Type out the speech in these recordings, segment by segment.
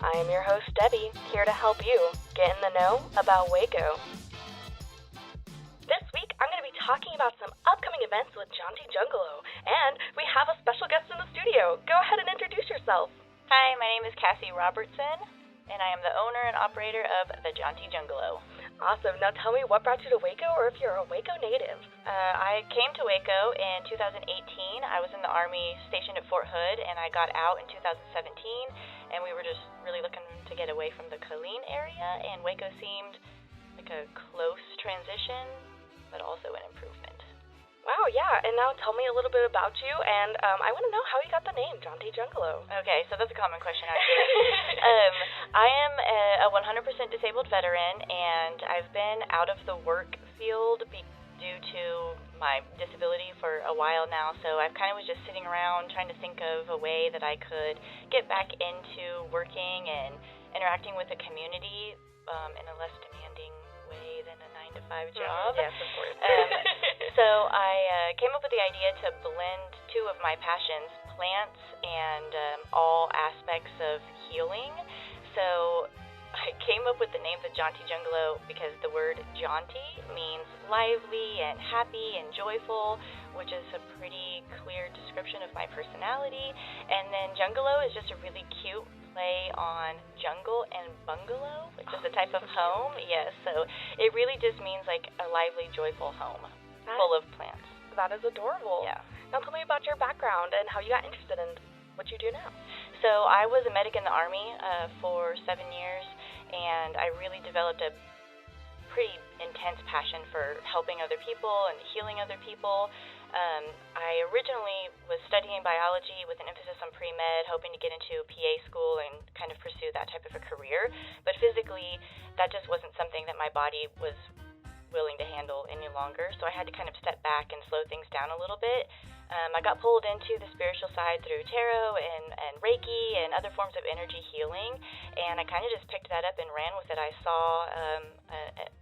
I am your host, Debbie, here to help you get in the know about Waco. This week, I'm going to be talking about some upcoming events with Jaunty Jungalow, and we have a special guest in the studio. Go ahead and introduce yourself. Hi, my name is Cassie Robertson, and I am the owner and operator of the Jaunty Jungalow. Awesome. Now tell me what brought you to Waco, or if you're a Waco native. I came to Waco in 2018. I was in the Army stationed at Fort Hood, and I got out in 2017, and we were just really looking to get away from the Killeen area, and Waco seemed like a close transition, but also an improvement. Wow, yeah, and now tell me a little bit about you, and I want to know how you got the name, Jaunty Jungalow. Okay, so that's a common question, actually. I am a 100% disabled veteran, and I've been out of the work field due to my disability for a while now, so I've kind of was just sitting around trying to think of a way that I could get back into working and interacting with the community in a less demanding way than a 9-to-5 job. Yes, of course. So I came up with the idea to blend two of my passions, plants and all aspects of healing. So I came up with the name the Jaunty Jungalow because the word jaunty means lively and happy and joyful, which is a pretty clear description of my personality. And then Jungalow is just a really cute play on jungle and bungalow, which is a type of home. Yes, so it really just means like a lively, joyful home full of plants. That is adorable. Yeah. Now tell me about your background and how you got interested in what you do now. So I was a medic in the Army for 7 years, and I really developed a pretty intense passion for helping other people and healing other people. I originally was studying biology with an emphasis on pre-med, hoping to get into PA school and kind of pursue that type of a career. But physically, that just wasn't something that my body was willing to handle any longer. So I had to kind of step back and slow things down a little bit. I got pulled into the spiritual side through tarot and Reiki and other forms of energy healing, and I kind of just picked that up and ran with it. I saw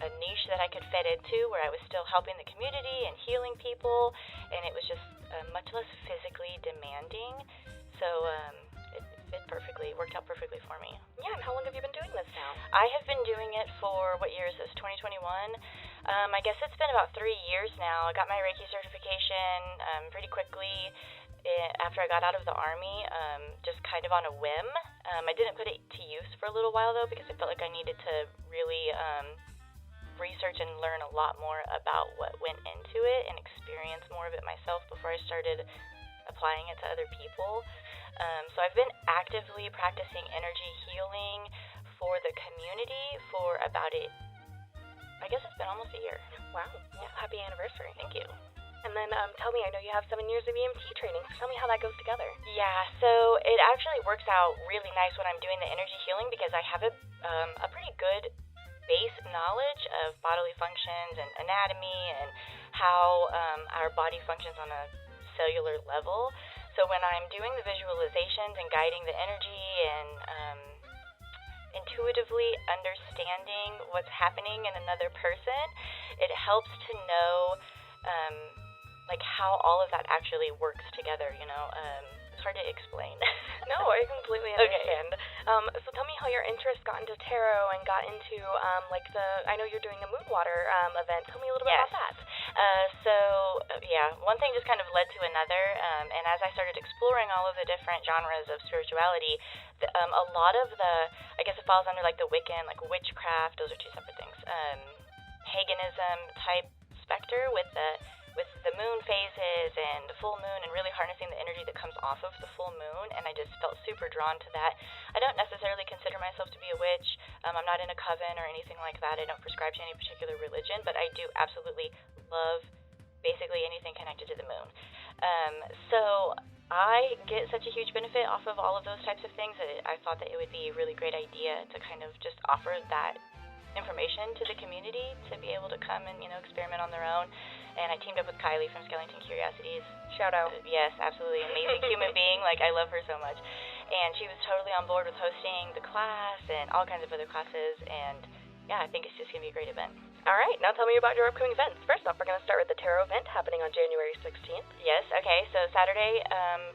a niche that I could fit into where I was still helping the community and healing people, and it was just much less physically demanding. So it fit perfectly, worked out perfectly for me. Yeah, and how long have you been doing this now? I have been doing it for, what year is this, 2021? I guess it's been about 3 years now. I got my Reiki certification pretty quickly after I got out of the Army, just kind of on a whim. I didn't put it to use for a little while, though, because I felt like I needed to really research and learn a lot more about what went into it and experience more of it myself before I started applying it to other people. So I've been actively practicing energy healing for the community for about I guess it's been almost a year. Wow. Well, happy anniversary. Thank you. And then tell me, I know you have 7 years of EMT training, so tell me how that goes together. Yeah, so it actually works out really nice when I'm doing the energy healing because I have a pretty good base knowledge of bodily functions and anatomy and how our body functions on a cellular level. So when I'm doing the visualizations and guiding the energy and intuitively understanding what's happening in another person, it helps to know like how all of that actually works together, you know. It's hard to explain. No, I completely understand. Okay. So tell me how your interest got into tarot and got into I know you're doing the Moon Water event. Tell me a little bit about that. One thing just kind of led to another, and as I started exploring all of the different genres of spirituality, a lot of I guess it falls under like the Wiccan, like witchcraft. Those are two separate things. Paganism type specter with the moon phases and the full moon and really harnessing the energy that comes off of the full moon, and I just felt super drawn to that. I don't necessarily consider myself to be a witch. I'm not in a coven or anything like that. I don't prescribe to any particular religion, but I do absolutely love basically anything connected to the moon. So I get such a huge benefit off of all of those types of things that I thought that it would be a really great idea to kind of just offer that information to the community to be able to come and, you know, experiment on their own. And I teamed up with Kylie from Skellington Curiosities. Shout out. Yes, absolutely amazing human being. Like, I love her so much. And she was totally on board with hosting the class and all kinds of other classes. And, yeah, I think it's just going to be a great event. All right, now tell me about your upcoming events. First off, we're going to start with the tarot event happening on January 16th. Yes, okay, so Saturday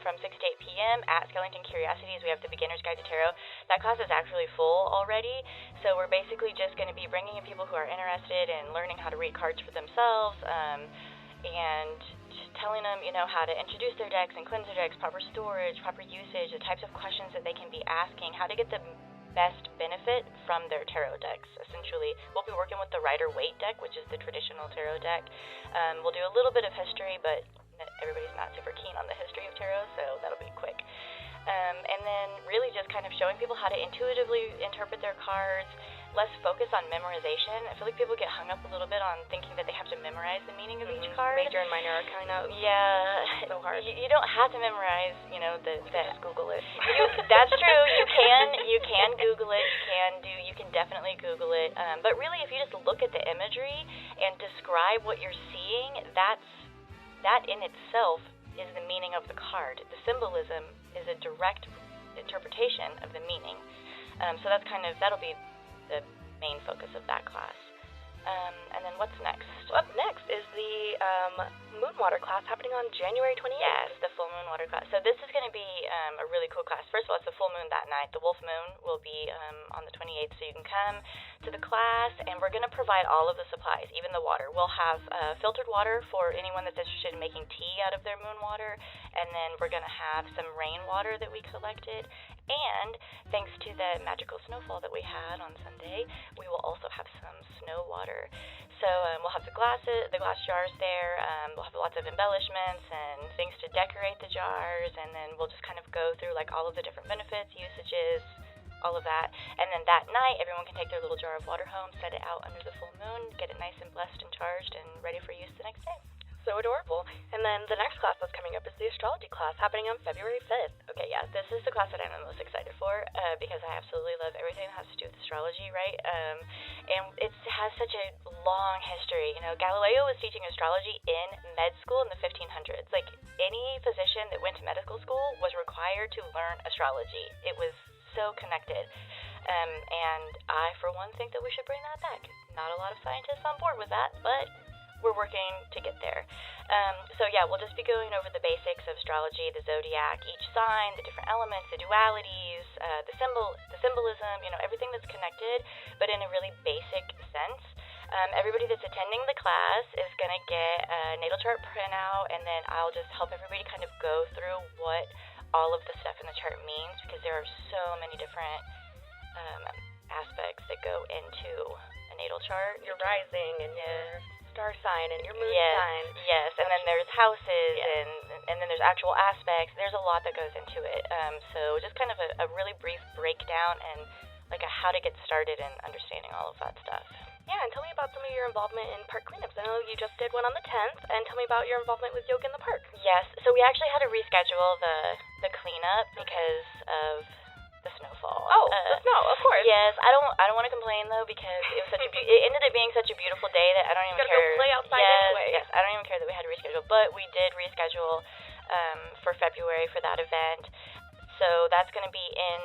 from 6 to 8 p.m. at Skellington Curiosities, we have the Beginner's Guide to Tarot. That class is actually full already, so we're basically just going to be bringing in people who are interested in learning how to read cards for themselves, and telling them, how to introduce their decks and cleanse their decks, proper storage, proper usage, the types of questions that they can be asking, how to get the best benefit from their tarot decks. Essentially, we'll be working with the Rider-Waite deck, which is the traditional tarot deck. We'll do a little bit of history, but everybody's not super keen on the history of tarot, so that'll be quick. And then really just kind of showing people how to intuitively interpret their cards, less focus on memorization. I feel like people get hung up a little bit on thinking that they have to memorize the meaning of each card. Major and minor are kind of so hard. You don't have to memorize, you can just Google it. That's true. You can Google it. You can definitely Google it. But really, if you just look at the imagery and describe what you're seeing, that in itself is the meaning of the card. The symbolism is a direct interpretation of the meaning. So that'll be the main focus of that class. And then what's next? Well, up next is the Moon Water class happening on January 28th. Yes, the full moon water class. So this is going to be a really cool class. First of all, it's the full moon that night. The wolf moon will be on the 28th, so you can come to the class, and we're going to provide all of the supplies, even the water. We'll have filtered water for anyone that's interested in making tea out of their moon water, and then we're going to have some rainwater that we collected. And thanks to the magical snowfall that we had on Sunday, we will also have some snow water. So we'll have the glass jars there. We'll have lots of embellishments and things to decorate the jars, and then we'll just kind of go through all of the different benefits, usages, all of that. And then that night, everyone can take their little jar of water home, set it out under the full moon, get it nice and blessed and charged and ready for use the next day. So adorable. And then the next class that's coming up is the astrology class happening on February 5th. Okay, yeah, this is the class that I'm the most excited for because I absolutely love everything that has to do with astrology, right? And it has such a long history. Galileo was teaching astrology in med school in the 1500s. Any physician that went to medical school was required to learn astrology. It was so connected. And I, for one, think that we should bring that back. Not a lot of scientists on board with that, but we're working to get there. So yeah, we'll just be going over the basics of astrology, the zodiac, each sign, the different elements, the dualities, the symbolism, everything that's connected, but in a really basic sense. Everybody that's attending the class is going to get a natal chart printout, and then I'll just help everybody kind of go through what all of the stuff in the chart means, because there are so many different aspects that go into a natal chart. Your rising and your star sign and your moon sign. Yes, and then there's houses, and then there's actual aspects. There's a lot that goes into it. So just kind of a really brief breakdown and how to get started in understanding all of that stuff. Yeah, and tell me about some of your involvement in park cleanups. I know you just did one on the 10th, and tell me about your involvement with yoga in the park. Yes, so we actually had to reschedule the cleanup because of the snowfall. Oh, the snow, of course. Yes, I don't want to complain though, because it was it ended up being such a beautiful day that I don't even care. Go play outside anyway. Yes, I don't even care that we had to reschedule, but we did reschedule for February for that event. So that's going to be in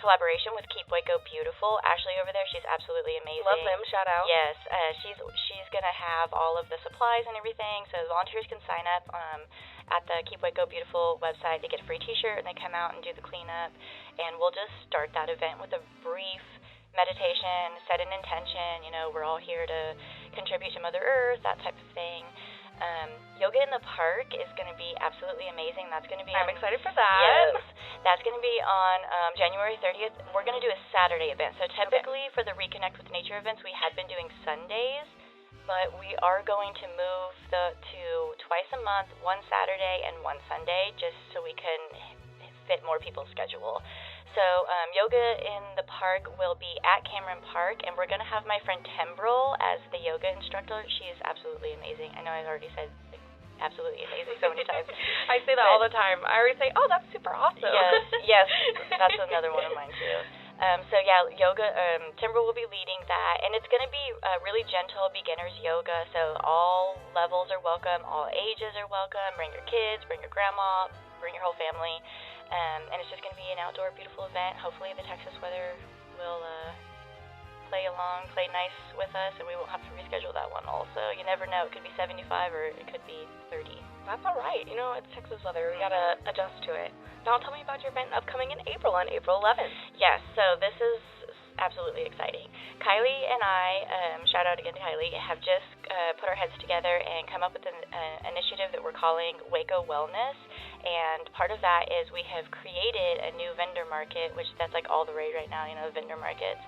collaboration with Keep Waco Beautiful. Ashley over there, she's absolutely amazing. Love them, shout out. Yes, she's going to have all of the supplies and everything, so volunteers can sign up at the Keep Waco Beautiful website. They get a free t-shirt, and they come out and do the cleanup, and we'll just start that event with a brief meditation, set an intention. We're all here to contribute to Mother Earth, that type of thing. Yoga in the park is going to be absolutely amazing. That's going to be I'm excited for that. Yes, that's going to be on January 30th. We're going to do a Saturday event. So typically for the Reconnect with Nature events, we had been doing Sundays, but we are going to move to twice a month, one Saturday and one Sunday, just so we can fit more people's schedule. So yoga in the park will be at Cameron Park, and we're going to have my friend Tembrel as the yoga instructor. She is absolutely amazing. I know I already said absolutely amazing so many times. I say that all the time. I always say, oh, that's super awesome. Yes, that's another one of mine too. So yeah, yoga, Timber will be leading that, and it's going to be really gentle beginner's yoga, so all levels are welcome, all ages are welcome. Bring your kids, bring your grandma, bring your whole family, and it's just going to be an outdoor beautiful event. Hopefully the Texas weather will play play nice with us, and we won't have to reschedule that one also. You never know. It could be 75 or it could be 30. That's all right. You know, it's Texas weather. We gotta adjust to it. Now tell me about your event upcoming in April, on April 11th. Yes, so this is absolutely exciting. Kylie and I, shout out again to Kylie, have just put our heads together and come up with an initiative that we're calling Waco Wellness. And part of that is we have created a new vendor market, which that's like all the rage right now, vendor markets.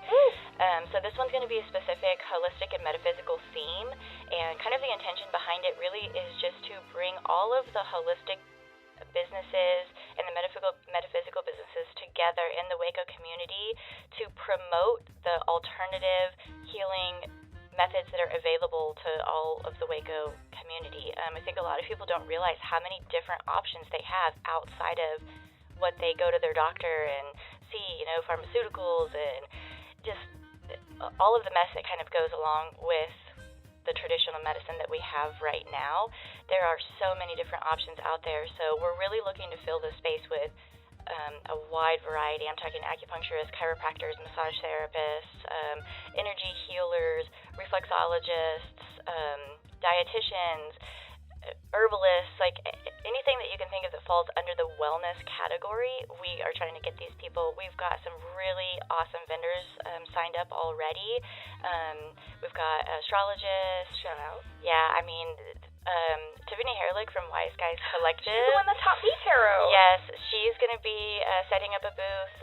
So this one's going to be a specific holistic and metaphysical theme. And kind of the intention behind it really is just to bring all of the holistic businesses and the metaphysical businesses together in the Waco community to promote the alternative healing methods that are available to all of the Waco community. I think a lot of people don't realize how many different options they have outside of what they go to their doctor and see, pharmaceuticals and just all of the mess that kind of goes along with the traditional medicine that we have right now. There are so many different options out there, so we're really looking to fill the space with a wide variety. I'm talking acupuncturists, chiropractors, massage therapists, energy healers, reflexologists, dietitians, herbalists, like anything that you can think of that falls under the wellness category. We are trying to get these people. We've got some really awesome vendors signed up already. We've got astrologists. Shout out. Yeah, Tiffany Herlick from Wise Guys Collective. She's the one that taught me tarot. Yes, she's going to be setting up a booth.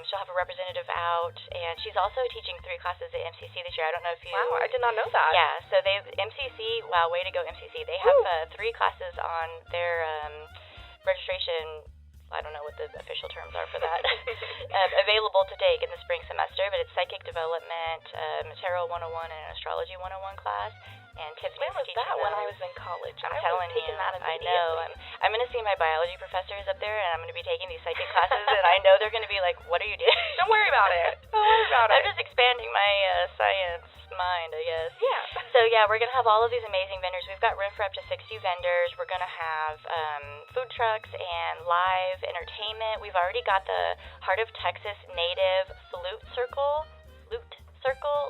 She'll have a representative out, and she's also teaching 3 classes at MCC this year. I don't know if you... Wow, I did not know that. Yeah, so MCC, wow, way to go MCC. They have 3 classes on their registration. I don't know what the official terms are for that. Available to take in the spring semester, but it's Psychic Development, Tarot 101, and an Astrology 101 class. And Tiffany's teaching that those. when I was in college? I'm telling you, I know. I'm going to see my biology professors up there, and I'm going to be taking these psychic classes, and I know they're going to be like, what are you doing? Don't worry about it. Don't worry about it. I'm just expanding my science mind, I guess. Yeah. So, yeah, we're going to have all of these amazing vendors. We've got room for up to 60 vendors. We're going to have food trucks and live entertainment. We've already got the Heart of Texas Native Flute Circle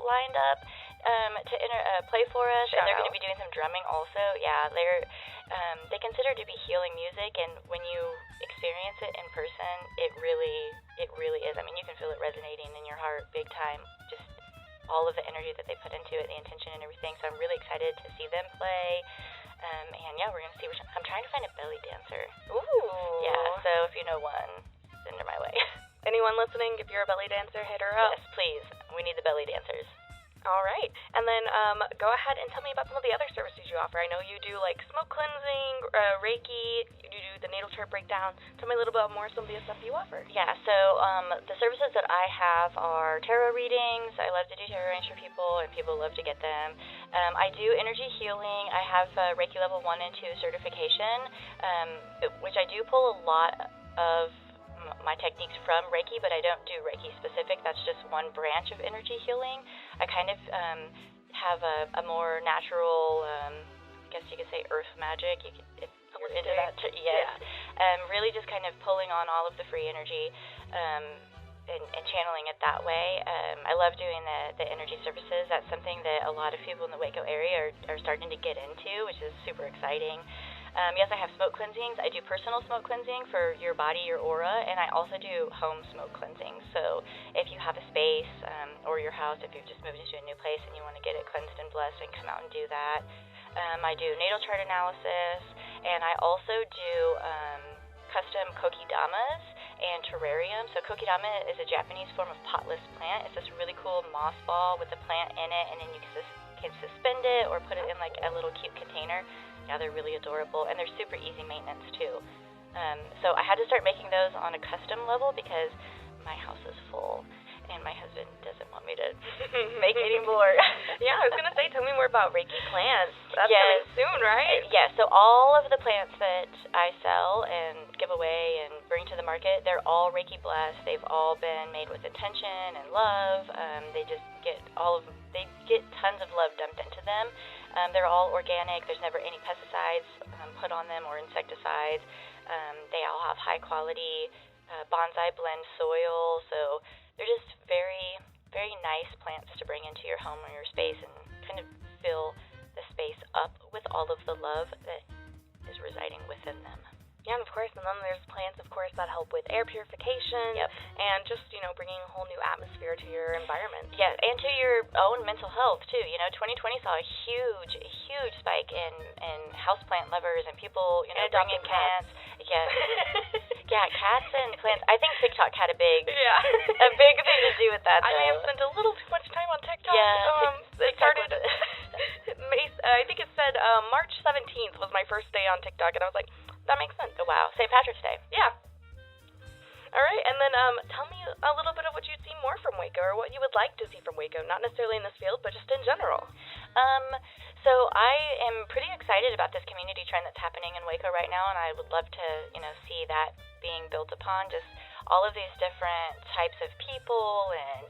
lined up to play for us. Shout and they're out. going to be doing some drumming also. Yeah, they consider it to be healing music, and when you experience it in person, it really is. You can feel it resonating in your heart big time. Just all of the energy that they put into it, the intention and everything. So I'm really excited to see them play. And yeah, we're going to see I'm trying to find a belly dancer. Ooh. Yeah, so if you know one, send her my way. Anyone listening, if you're a belly dancer, hit her up. Yes, please. We need the belly dancers. All right. And then go ahead and tell me about some of the other services you offer. I know you do like smoke cleansing, Reiki, you do the natal chart breakdown. Tell me a little bit more some of the stuff you offer. Yeah, so the services that I have are tarot readings. I love to do tarot readings for people, and people love to get them. I do energy healing. I have Reiki level 1 and 2 certification, which I do pull a lot of my techniques from Reiki, but I don't do Reiki specific. That's just one branch of energy healing. I kind of have a more natural, I guess you could say earth magic. If you're into that, yes. Yeah. Really just kind of pulling on all of the free energy and channeling it that way. I love doing the energy services. That's something that a lot of people in the Waco area are starting to get into, which is super exciting. Yes, I have smoke cleansings. I do personal smoke cleansing for your body, your aura, and I also do home smoke cleansing. So if you have a space or your house, if you've just moved into a new place and you want to get it cleansed and blessed, and come out and do that. I do natal chart analysis, and I also do custom kokidamas and terrariums. So kokidama is a Japanese form of potless plant. It's this really cool moss ball with the plant in it, and then you can suspend it or put it in like a little cute container. Yeah, they're really adorable, and they're super easy maintenance too. So I had to start making those on a custom level because my house is full, and my husband doesn't want me to make any more. Yeah, I was going to say, tell me more about Reiki plants. That's Yes. coming soon, right? Yeah, so all of the plants that I sell and give away and bring to the market, they're all Reiki blessed. They've all been made with intention and love. They just get tons of love dumped into them. They're all organic. There's never any pesticides put on them or insecticides. They all have high quality bonsai blend soil, so they're just very, very nice nice plants to bring into your home or your space and kind of fill the space up with all of the love that is residing within them. Yeah, and of course, and then there's plants, of course, that help with air purification. Yep. And just, bringing a whole new atmosphere to your environment. Yeah, and to your own mental health, too. 2020 saw a huge spike in houseplant lovers and people, bringing plants. Yeah. Yeah, cats and plants. I think TikTok had a big thing to do with that, though. I may have spent a little too much time on TikTok. Yeah. It started, I think it said March 17th was my first day on TikTok, and I was like, that makes sense. Oh, wow. St. Patrick's Day. Yeah. All right, and then tell me a little bit of what you'd see more from Waco, or what you would like to see from Waco, not necessarily in this field, but just in general. So I am pretty excited about this community trend that's happening in Waco right now, and I would love to, see that being built upon, just all of these different types of people, and,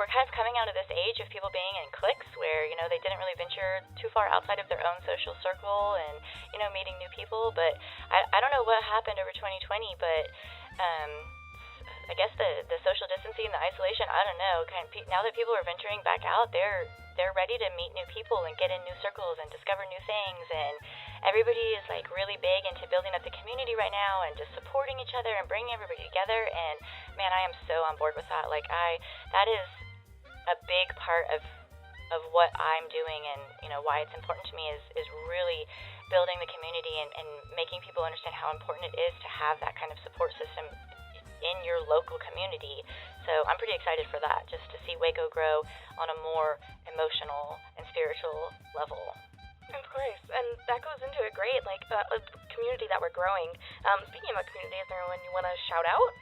we're kind of coming out of this age of people being in cliques where, they didn't really venture too far outside of their own social circle and, meeting new people. But I don't know what happened over 2020, but I guess the social distancing, the isolation, I don't know. Now that people are venturing back out, they're ready to meet new people and get in new circles and discover new things. And everybody is like really big into building up the community right now and just supporting each other and bringing everybody together. And man, I am so on board with that. That is a big part of what I'm doing, and why it's important to me is really building the community and making people understand how important it is to have that kind of support system in your local community. So I'm pretty excited for that, just to see Waco grow on a more emotional and spiritual level. Of course, and that goes into it great, a community that we're growing. Speaking of a community, is there anyone you want to shout out?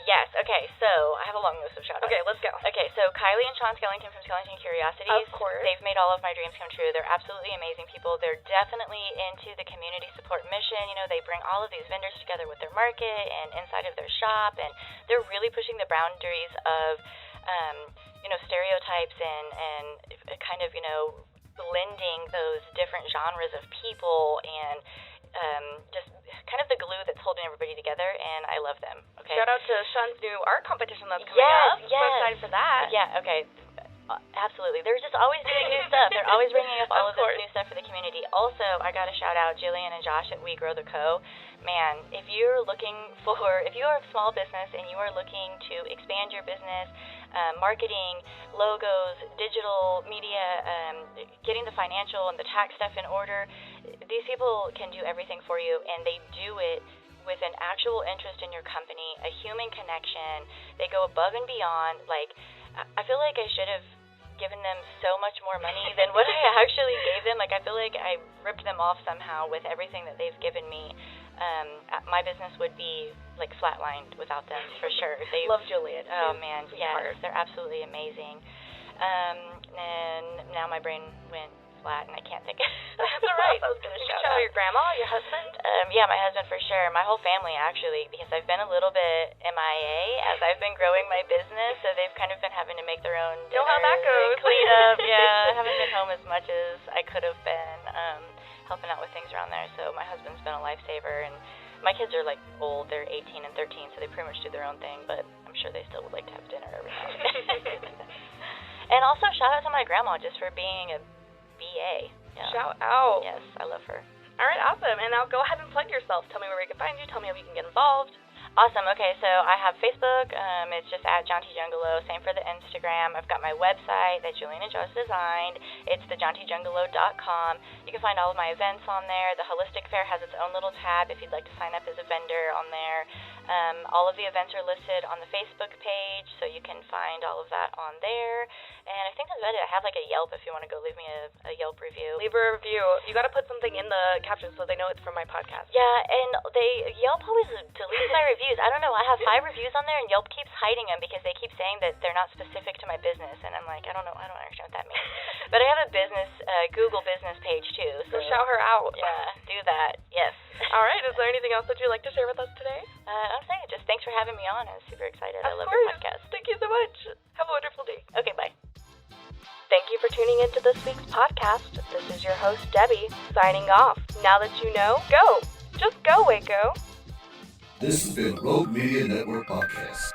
Yes. Okay, so I have a long list of shout outs. Okay, let's go. Okay, so Kylie and Sean Skellington from Skellington Curiosities. Of course. They've made all of my dreams come true. They're absolutely amazing people. They're definitely into the community support mission. They bring all of these vendors together with their market and inside of their shop, and they're really pushing the boundaries of, stereotypes and kind of, blending those different genres of people and just kind of the glue that's holding everybody together, and I love them. Okay. Shout out to Sean's new art competition that's coming up. Yes. So excited for that. Yeah, okay. Absolutely. They're just always doing new stuff. They're always bringing up all of this new stuff for the community. Also, I got to shout out Jillian and Josh at We Grow the Co. Man, if you are a small business and you are looking to expand your business, marketing, logos, digital media, getting the financial and the tax stuff in order, these people can do everything for you, and they do it with an actual interest in your company, a human connection. They go above and beyond. I feel like I should have given them so much more money than what I actually gave them. I feel like I ripped them off somehow with everything that they've given me. My business would be flatlined without them, for sure. They love Juliet. Oh man, yes, they're absolutely amazing. And now my brain went flat and I can't think. That's all right. I was going to shout out out your grandma, your husband. Yeah, my husband for sure. My whole family actually, because I've been a little bit MIA as I've been growing my business, so they've kind of been having to make their own dinners, know how that goes. Clean up. Yeah, I haven't been home as much as I could have been, helping out with things around there. So my husband's been a lifesaver, and my kids are old. They're 18 and 13, so they pretty much do their own thing, but I'm sure they still would like to have dinner every now and then. And also shout out to my grandma just for being a BA. Yeah. Shout out. Yes, I love her. All right, awesome. And now go ahead and plug yourself. Tell me where we can find you. Tell me how you can get involved. Awesome. Okay, so I have Facebook. It's just at Jaunty Jungalow. Same for the Instagram. I've got my website that Julian and Josh designed. It's thejauntijungalow.com. You can find all of my events on there. The Holistic Fair has its own little tab if you'd like to sign up as a vendor on there. All of the events are listed on the Facebook page, so you can find all of that on there. And I think that's about it. I have a Yelp if you want to go leave me a Yelp review. Leave a review. You got to put something in the caption so they know it's from my podcast. Yeah, and Yelp always deletes my reviews. I don't know. I have 5 reviews on there, and Yelp keeps hiding them because they keep saying that they're not specific to my business. And I'm like, I don't know. I don't understand what that means. But I have a business, Google business page too. So shout her out. Yeah, do that. Yes. All right. Is there anything else that you'd like to share with us today? I'm saying just thanks for having me on. I was super excited. I love your podcast. Thank you so much. Have a wonderful day. Okay, bye. Thank you for tuning into this week's podcast. This is your host, Debbie, signing off. Now that you know, go. Just go, Waco. This has been Rogue Media Network Podcast.